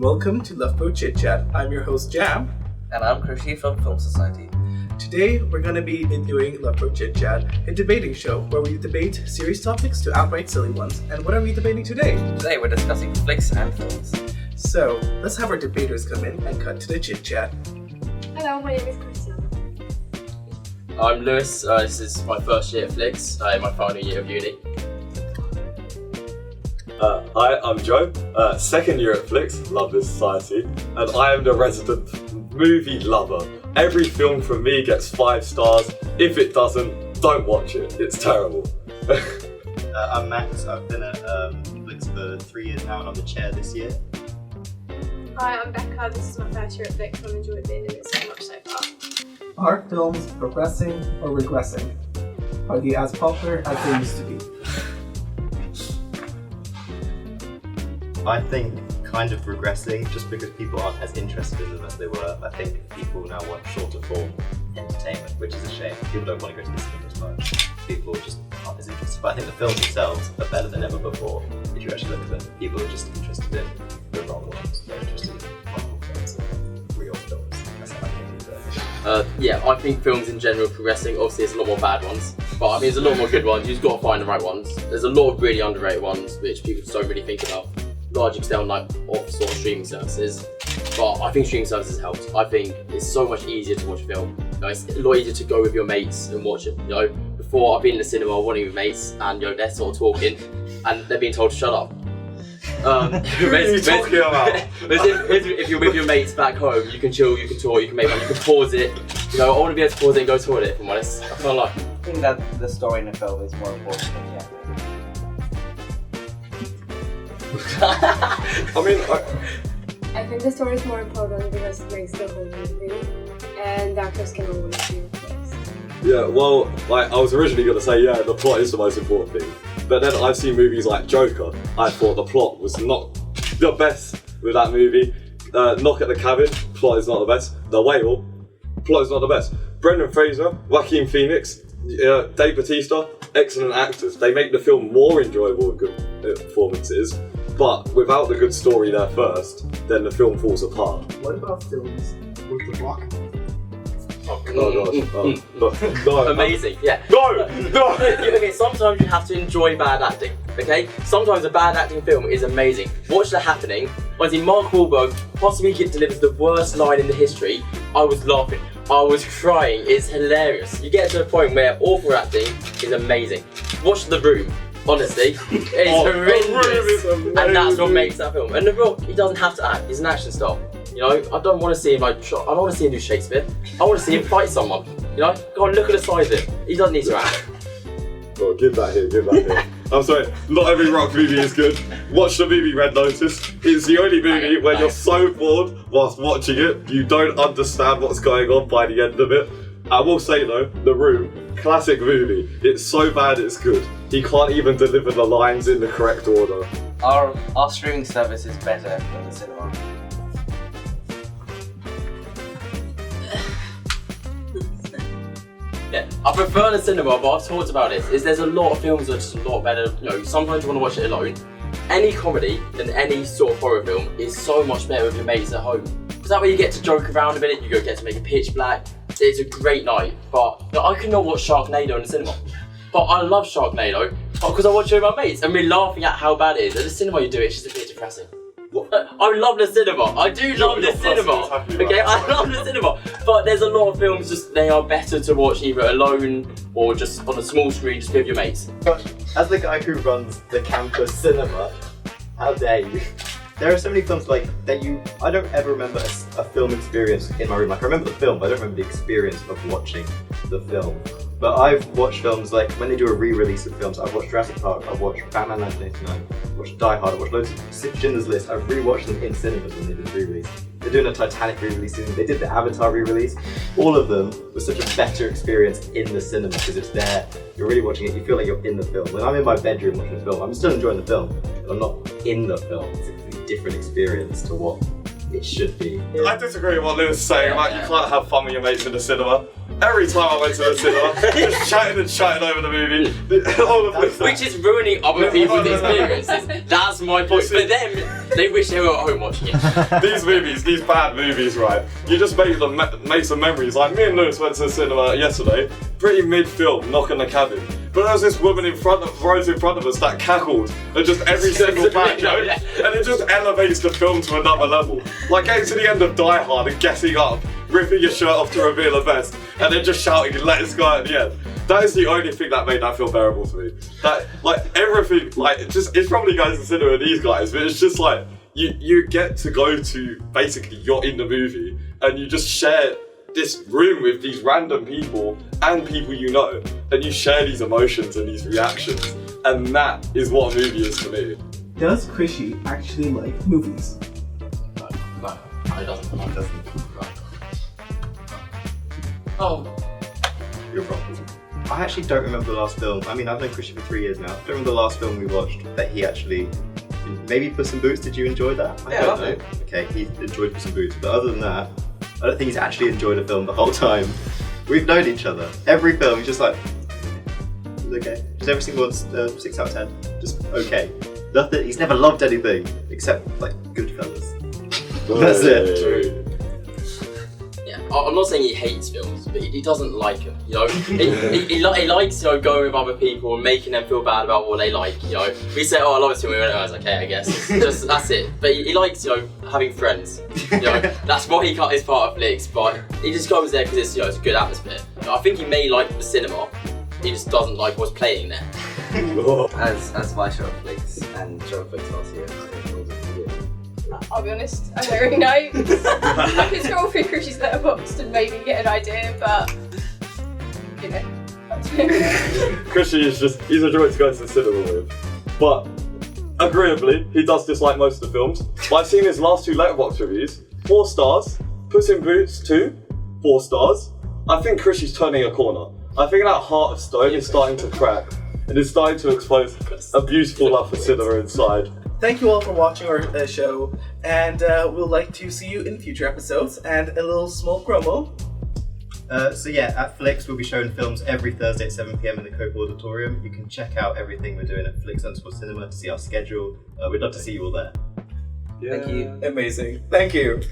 Welcome to Loughborough Chitchat. I'm your host Jam. And I'm Krishi from Film Society. Today we're going to be doing Loughborough Chitchat, a debating show where we debate serious topics to outright silly ones. And what are we debating today? Today we're discussing flicks and films. So let's have our debaters come in and cut to the chit-chat. Hello, my name is Christian. I'm Lewis. This is my first year at Felix, my final year of uni. Hi, I'm Joe, second year at Flix, love this society, and I am the resident movie lover. Every film from me gets 5 stars. If it doesn't, don't watch it. It's terrible. I'm Max. I've been at Flix for 3 years now and I'm the chair this year. Hi, I'm Becca. This is my first year at Felix and I've enjoyed being in it so much so far. Are films progressing or regressing? Are they as popular as they used to be? I think kind of regressing just because people aren't as interested in them as they were. I think people now want shorter form entertainment, which is a shame. People don't want to go to the cinema as much. People just aren't as interested. But I think the films themselves are better than ever before. If you actually look at them, people are just interested in the wrong ones. They're interested in Marvel films and real films. That's how I think it I think films in general are progressing. Obviously, there's a lot more bad ones, but I mean, there's a lot more good ones. You've just got to find the right ones. There's a lot of really underrated ones which people just don't really think about. Large extent like off sort of streaming services, but I think streaming services helped. I think it's so much easier to watch a film. It's a lot easier to go with your mates and watch it. Before I've been in the cinema wanting with mates, and they're sort of talking, and they're being told to shut up. What are you talking about? If you're with your mates back home, you can chill, you can talk, you can pause it. I want to be able to pause it and go to the toilet. If I'm honest, I can't lie. I think that the story in a film is more important than the acting. I think the story is more important because it makes the whole movie and the actors can always be replaced. Yeah, well, I was originally going to say, the plot is the most important thing. But then I've seen movies like Joker. I thought the plot was not the best with that movie. Knock at the Cabin, plot is not the best. The Whale, plot is not the best. Brendan Fraser, Joaquin Phoenix, Dave Bautista, excellent actors. They make the film more enjoyable with good performances. But without the good story there first, then the film falls apart. What about films with The Rock? Oh gosh. No. Amazing, yeah. No! Okay, sometimes you have to enjoy bad acting, okay? Sometimes a bad acting film is amazing. Watch The Happening. Honestly, Mark Wahlberg possibly delivers the worst line in the history. I was laughing. I was crying. It's hilarious. You get to a point where awful acting is amazing. Watch The Room. Honestly, it's horrendous, and that's what makes that film. And The Rock, he doesn't have to act; he's an action star. I don't want to see him I don't want to see him do Shakespeare. I want to see him fight someone. Go on, look at the size of him. He doesn't need to act. Oh, give that here. I'm sorry, not every Rock movie is good. Watch the movie Red Notice. It's the only movie where you're so bored whilst watching it, you don't understand what's going on by the end of it. I will say though, The Room, classic movie. It's so bad it's good. He can't even deliver the lines in the correct order. Our streaming service is better than the cinema. Yeah, I prefer the cinema, but I've talked about it. There's a lot of films that are just a lot better. Sometimes you want to watch it alone. Any comedy and any sort of horror film is so much better with your mates at home. Because that way you get to joke around a bit. You get to make a pitch black. It's a great night, but I could not watch Sharknado in the cinema. But I love Sharknado because I watch it with my mates and we're laughing at how bad it is. At the cinema you do it, it's just a bit depressing. I love the cinema. I do love the cinema. Okay, I love the cinema. But there's a lot of films they are better to watch either alone or just on a small screen, just with your mates. As the guy who runs the campus cinema, how dare you? There are so many films that I don't ever remember a film experience in my room. I remember the film, but I don't remember the experience of watching the film. But I've watched films like when they do a re-release of films. I've watched Jurassic Park, I've watched Batman 1989, I've watched Die Hard, I've watched loads of Schindler's List. I've re-watched them in cinemas when they did re-release. They're doing a Titanic re-release soon. They did the Avatar re-release. All of them was such a better experience in the cinema because it's there. You're really watching it. You feel like you're in the film. When I'm in my bedroom watching the film, I'm still enjoying the film, but I'm not in the film. It's a different experience to what it should be. I disagree with what Lewis is saying about you can't have fun with your mates in the cinema. every time I went to the cinema, just chatting and chatting over the movie. All of this. Which is ruining other people's experiences. That's my point. For them, they wish they were at home watching it. These movies, these bad movies, right? You just make some memories. Like me and Lewis went to the cinema yesterday, pretty mid-film, Knock on the Cabin. But there was this woman rows in front of us that cackled at just every single bad joke, and it just elevates the film to another level. Like getting to the end of Die Hard and getting up, ripping your shirt off to reveal a vest, and then just shouting "Let's go" at the end. That is the only thing that made that feel bearable to me. That, like, everything, like, it's probably guys in cinema these guys, but it's just like, you get to go to, basically, you're in the movie, and you just share this room with these random people and people you know, and you share these emotions and these reactions, and that is what a movie is to me. Does Krishy actually like movies? No, it doesn't. It doesn't. Oh. You're wrong. I actually don't remember the last film. I mean, I've known Christian for 3 years now. I don't remember the last film we watched that he actually... Maybe Puss in Boots, did you enjoy that? Yeah, I loved it. Okay, he enjoyed Puss in Boots, but other than that, I don't think he's actually enjoyed a film the whole time. We've known each other. Every film, he's just like... Okay. Just every single one's 6 out of 10. Just okay. Nothing, he's never loved anything, except, like, Goodfellas. That's it. True. Yeah, I'm not saying he hates films, but he doesn't like them. You know, he likes, you know, going with other people and making them feel bad about what they like. You know, we say, "Oh, I love this film," and I was okay, I guess. Just that's it. But he likes, you know, having friends. You know, that's why he cut his part of Flix. But he just goes there because it's, you know, it's a good atmosphere. You know, I think he may like the cinema. He just doesn't like what's playing there. As my show of Felix and show of Felix last year, I'll be honest, I don't really know. I could scroll through Krishy's letterboxd and maybe get an idea, but you know, that's me. Krishy is just, he's a joy to go to the cinema with. But, agreeably, he does dislike most of the films. But I've seen his last 2 letterbox reviews. 4 stars. Puss in Boots 2. 4 stars. I think Krishy's turning a corner. I think that heart of stone is starting to crack. And is starting to expose a beautiful love for cinema inside. Thank you all for watching our show, and we'll like to see you in future episodes, and a little small promo. So yeah, at Felix we'll be showing films every Thursday at 7 PM in the Cope Auditorium. You can check out everything we're doing at Felix_Cinema to see our schedule. We'd love to see you all there. Thank you. Amazing. Thank you.